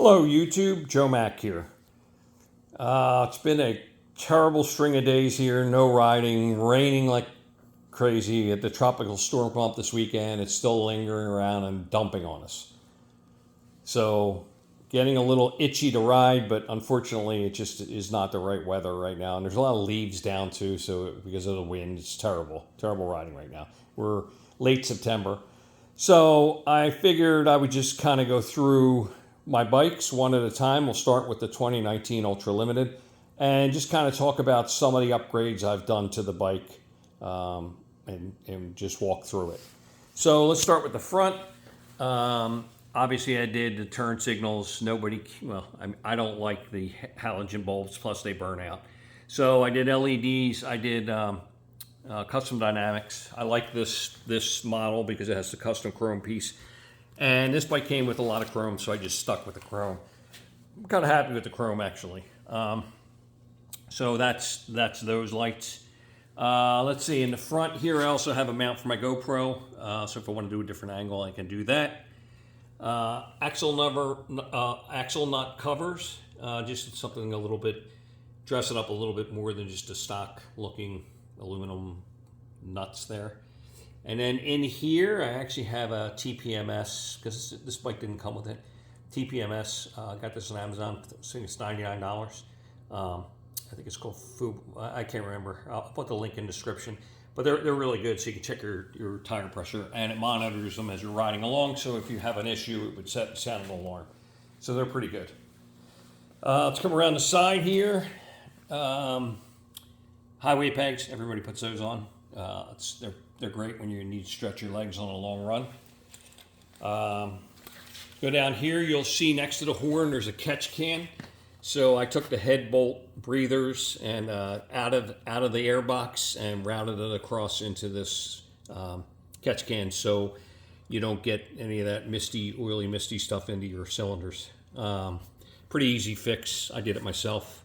Hello YouTube, Joe Mack here. It's been a terrible string of days here, no riding, raining like crazy. At the tropical storm come up this weekend, it's still lingering around and dumping on us. So getting a little itchy to ride, but unfortunately it just is not the right weather right now. And there's a lot of leaves down too, so because of the wind, it's terrible riding right now. We're late September. So I figured I would just kind of go through my bikes one at a time. We'll start with the 2019 Ultra Limited and just kind of talk about some of the upgrades I've done to the bike and just walk through it. So let's start with the front. Obviously I did the turn signals. I don't like the halogen bulbs, plus they burn out. So I did LEDs, I did custom dynamics. I like this model because it has the custom chrome piece. And this bike came with a lot of chrome, so I just stuck with the chrome. I'm kind of happy with the chrome, actually. So that's those lights. Let's see, in the front here, I also have a mount for my GoPro. So if I want to do a different angle, I can do that. Axle nut covers, just something a little bit, dress it up a little bit more than just a stock looking aluminum nuts there. And then in here, I actually have a TPMS, because this bike didn't come with it. TPMS, I got this on Amazon. I think it's $99. I think it's called Fub. I can't remember. I'll put the link in the description. But they're really good, so you can check your tire pressure. And it monitors them as you're riding along, so if you have an issue, it would sound an alarm. So they're pretty good. Let's come around the side here. Highway pegs, everybody puts those on. They're great when you need to stretch your legs on a long run. Go down here, you'll see next to the horn there's a catch can. So I took the head bolt breathers and out of the air box and routed it across into this catch can, so you don't get any of that oily, misty stuff into your cylinders. Pretty easy fix. I did it myself.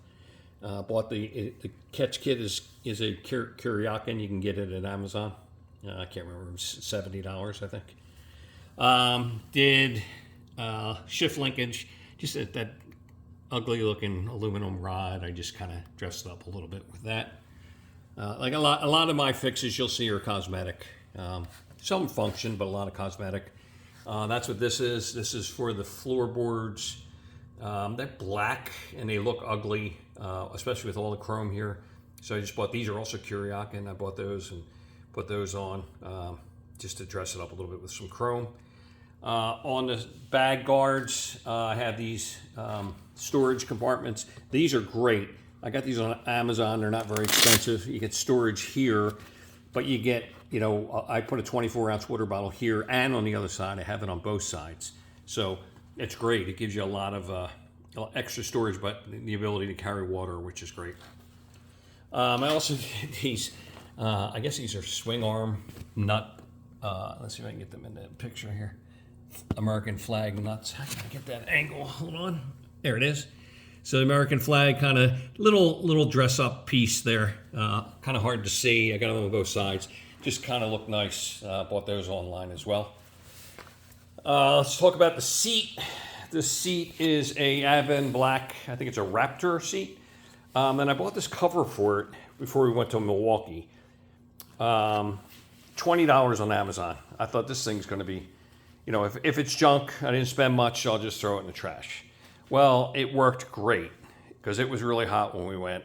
Bought the catch kit is a Kuryakin. You can get it at Amazon. I can't remember, it was $70, I think. Did shift linkage, just that ugly looking aluminum rod. I just kind of dressed it up a little bit with that. Like a lot of my fixes you'll see are cosmetic. Some function, but a lot of cosmetic. That's what this is. This is for the floorboards. They're black and they look ugly, especially with all the chrome here. So I just bought, these are also Kuryakin. I bought those and put those on just to dress it up a little bit with some chrome. On the bag guards, I have these storage compartments. These are great. I got these on Amazon. They're not very expensive. You get storage here, but you get, I put a 24-ounce water bottle here and on the other side. I have it on both sides. So it's great. It gives you a lot of extra storage, but the ability to carry water, which is great. I also did these, I guess these are swing arm nut. Let's see if I can get them in the picture here. American flag nuts. How can I get that angle? Hold on. There it is. So the American flag, kind of little dress up piece there. Kind of hard to see. I got them on both sides. Just kind of look nice. Bought those online as well. Let's talk about the seat. The seat is a Avon black, I think it's a Raptor seat. And I bought this cover for it before we went to Milwaukee. $20 on Amazon. I thought this thing's going to be, if it's junk, I didn't spend much, I'll just throw it in the trash. Well, it worked great because it was really hot when we went.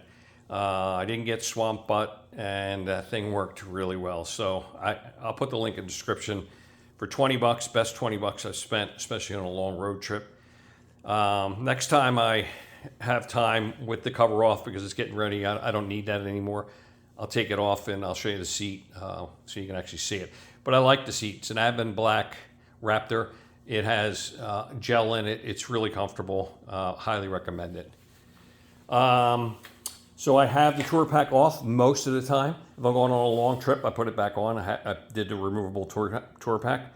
I didn't get swamp butt, and that thing worked really well. So I'll put the link in the description. For $20, best $20 I've spent, especially on a long road trip. Next time I have time with the cover off because it's getting ready, I don't need that anymore. I'll take it off and I'll show you the seat so you can actually see it. But I like the seat. It's an Avon black Raptor. It has gel in it. It's really comfortable. Highly recommend it. So I have the tour pack off most of the time. If I'm going on a long trip, I put it back on. I did the removable tour pack.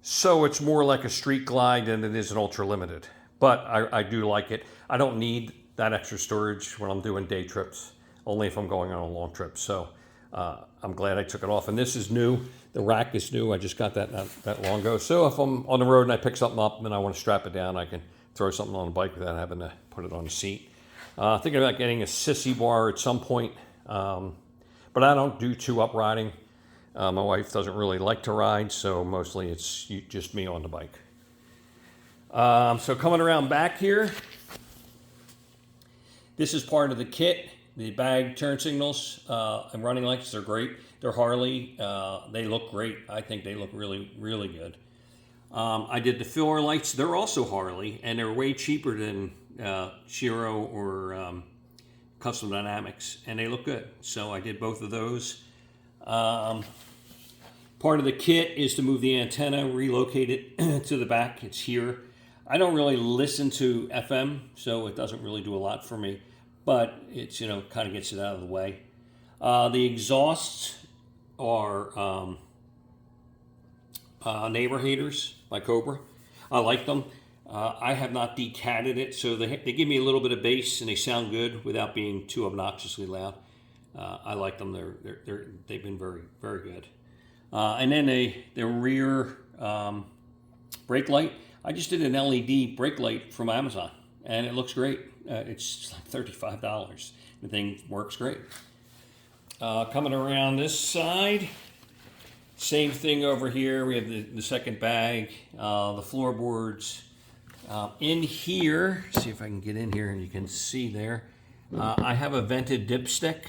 So it's more like a street glide than it is an ultra limited. But I do like it. I don't need that extra storage when I'm doing day trips, only if I'm going on a long trip. So I'm glad I took it off. And this is new. The rack is new. I just got that not that long ago. So if I'm on the road and I pick something up and I want to strap it down, I can throw something on the bike without having to put it on the seat. Thinking about getting a sissy bar at some point, but I don't do too up riding. My wife doesn't really like to ride, so mostly it's just me on the bike. So coming around back here, this is part of the kit. The bag turn signals and running lights, they're great. They're Harley. They look great. I think they look really, really good. I did the filler lights. They're also Harley, and they're way cheaper than Shiro or Custom Dynamics, and they look good. So I did both of those. Part of the kit is to move the antenna, relocate it to the back. It's here. I don't really listen to FM, so it doesn't really do a lot for me, but it's, kind of gets it out of the way. The exhausts are Neighbor Haters by Cobra. I like them. I have not decatted it, so they give me a little bit of bass and they sound good without being too obnoxiously loud. I like them. They've been very, very good. And then the rear brake light. I just did an LED brake light from Amazon, and it looks great. It's like $35. The thing works great. Coming around this side, same thing over here. We have the second bag, the floorboards. In here, see if I can get in here and you can see there, I have a vented dipstick.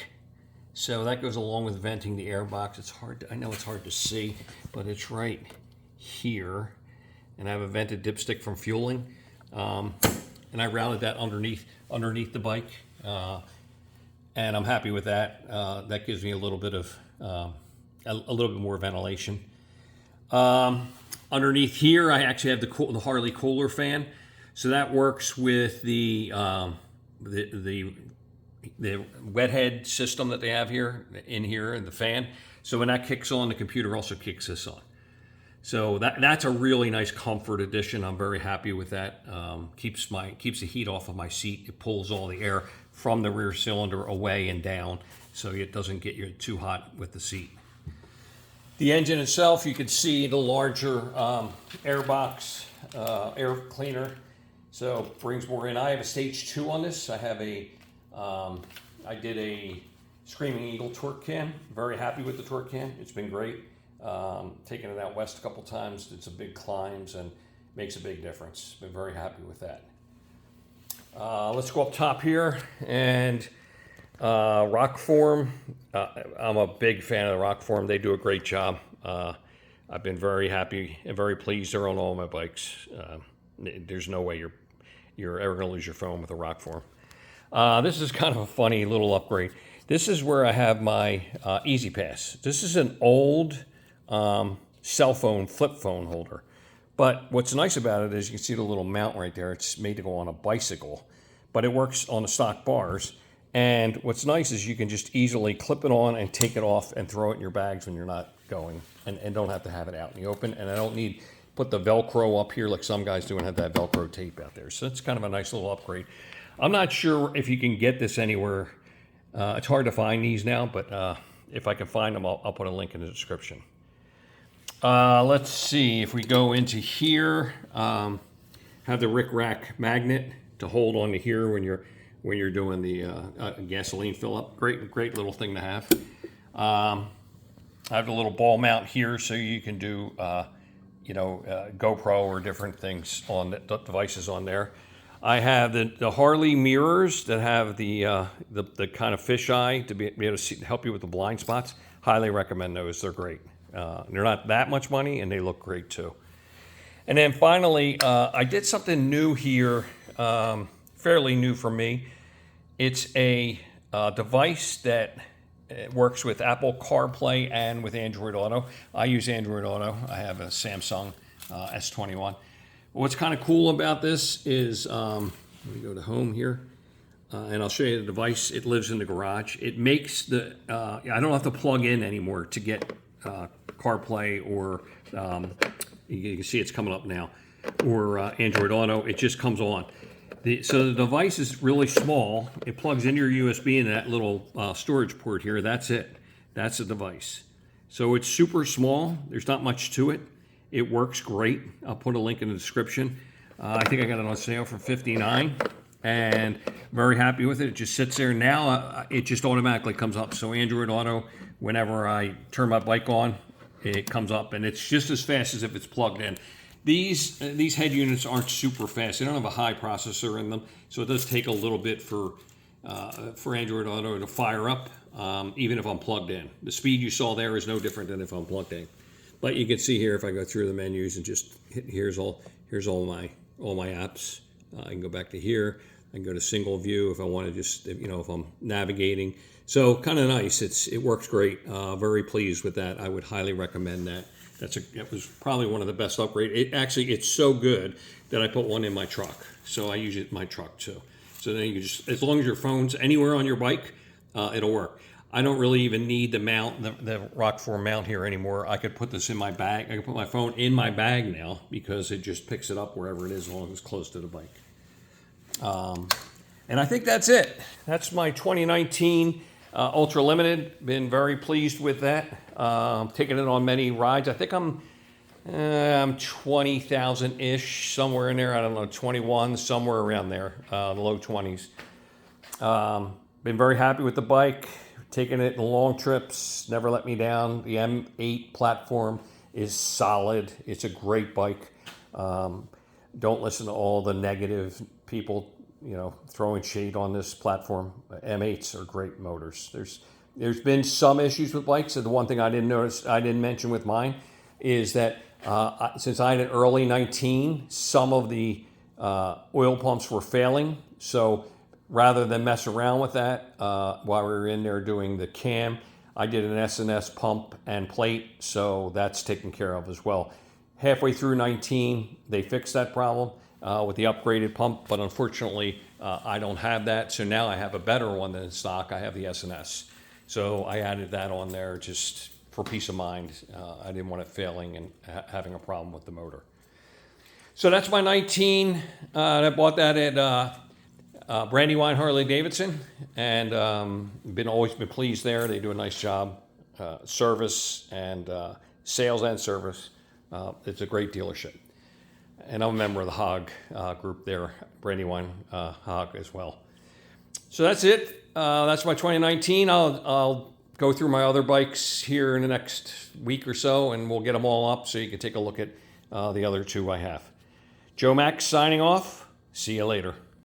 So that goes along with venting the air box. It's hard, I know it's hard to see, but it's right here. And I have a vented dipstick from fueling. And I routed that underneath the bike. And I'm happy with that. That gives me a little bit of, a little bit more ventilation. Underneath here, I actually have the Harley cooler fan. So that works with the wet head system that they have here, in here, and the fan. So when that kicks on, the computer also kicks this on. So that's a really nice comfort addition. I'm very happy with that. Keeps the heat off of my seat. It pulls all the air from the rear cylinder away and down, so it doesn't get you too hot with the seat. The engine itself, you can see the larger air box, air cleaner, so brings more in. I have a stage 2 on this. I have I did a Screaming Eagle torque can. Very happy with the torque can. It's been great. Taking it out west a couple times, did some big climbs and makes a big difference. Been very happy with that. Let's go up top here and rock form. I'm a big fan of the rock form. They do a great job. I've been very happy and very pleased. They're on all my bikes. There's no way you're ever going to lose your phone with a rock form. This is kind of a funny little upgrade. This is where I have my Easy Pass. This is an old cell phone flip phone holder. But what's nice about it is you can see the little mount right there. It's made to go on a bicycle, but it works on the stock bars. And what's nice is you can just easily clip it on and take it off and throw it in your bags when you're not going, and don't have to have it out in the open. And I don't need put the Velcro up here like some guys do and have that Velcro tape out there. So it's kind of a nice little upgrade. I'm not sure if you can get this anywhere. It's hard to find these now, but if I can find them, I'll put a link in the description. Let's see, if we go into here, have the Rick Rack magnet to hold on to here when you're doing the gasoline fill up. Great little thing to have. I have the little ball mount here so you can do GoPro or different things on the devices on there. I have the Harley mirrors that have the kind of fisheye to be able to see, help you with the blind spots. Highly recommend those. They're great. They're not that much money, and they look great too. And then finally, I did something new here, fairly new for me. It's a device that works with Apple CarPlay and with Android Auto. I use Android Auto. I have a Samsung S21. What's kind of cool about this is, let me go to home here, and I'll show you the device. It lives in the garage. It makes I don't have to plug in anymore to get CarPlay or, you can see it's coming up now, or Android Auto. It just comes on. So the device is really small. It plugs into your USB into that little storage port here. That's it. That's the device. So it's super small. There's not much to it. It works great. I'll put a link in the description. I think I got it on sale for $59, and very happy with it. It just sits there now. It just automatically comes up. So Android Auto, whenever I turn my bike on, it comes up, and it's just as fast as if it's plugged in. These head units aren't super fast. They don't have a high processor in them, so it does take a little bit for Android Auto to fire up, even if I'm plugged in. The speed you saw there is no different than if I'm plugged in. But you can see here, if I go through the menus and just hit, here's all my apps. I can go back to here. I can go to single view if I want to just, if I'm navigating. So kind of nice. It works great. Very pleased with that. I would highly recommend that. That was probably one of the best upgrades. It's so good that I put one in my truck. So I use it in my truck too. So then you just, as long as your phone's anywhere on your bike, it'll work. I don't really even need the mount, the Rockform mount here anymore. I could put this in my bag. I can put my phone in my bag now because it just picks it up wherever it is, as long as it's close to the bike. And I think that's it. That's my 2019 Ultra Limited. Been very pleased with that. Taking it on many rides. I think I'm 20,000-ish, somewhere in there. I don't know, 21, somewhere around there, the low 20s. Been very happy with the bike. Taking it in long trips, never let me down. The M8 platform is solid. It's a great bike. Don't listen to all the negative people, throwing shade on this platform. M8s are great motors. There's been some issues with bikes. And the one thing I didn't mention with mine is that since I had an early 19, some of the oil pumps were failing. So rather than mess around with that while we were in there doing the cam, I did an S&S pump and plate, so that's taken care of as well. Halfway through 19, they fixed that problem with the upgraded pump, but unfortunately, I don't have that, so now I have a better one than in stock. I have the S&S. So I added that on there just for peace of mind. I didn't want it failing and having a problem with the motor. So that's my 19. I bought that at Brandywine Harley Davidson, and always been pleased there. They do a nice job, service and sales and service. It's a great dealership, and I'm a member of the Hog group there, Brandywine Hog as well. So that's it. That's my 2019. I'll go through my other bikes here in the next week or so, and we'll get them all up so you can take a look at the other two I have. Joe Max signing off. See you later.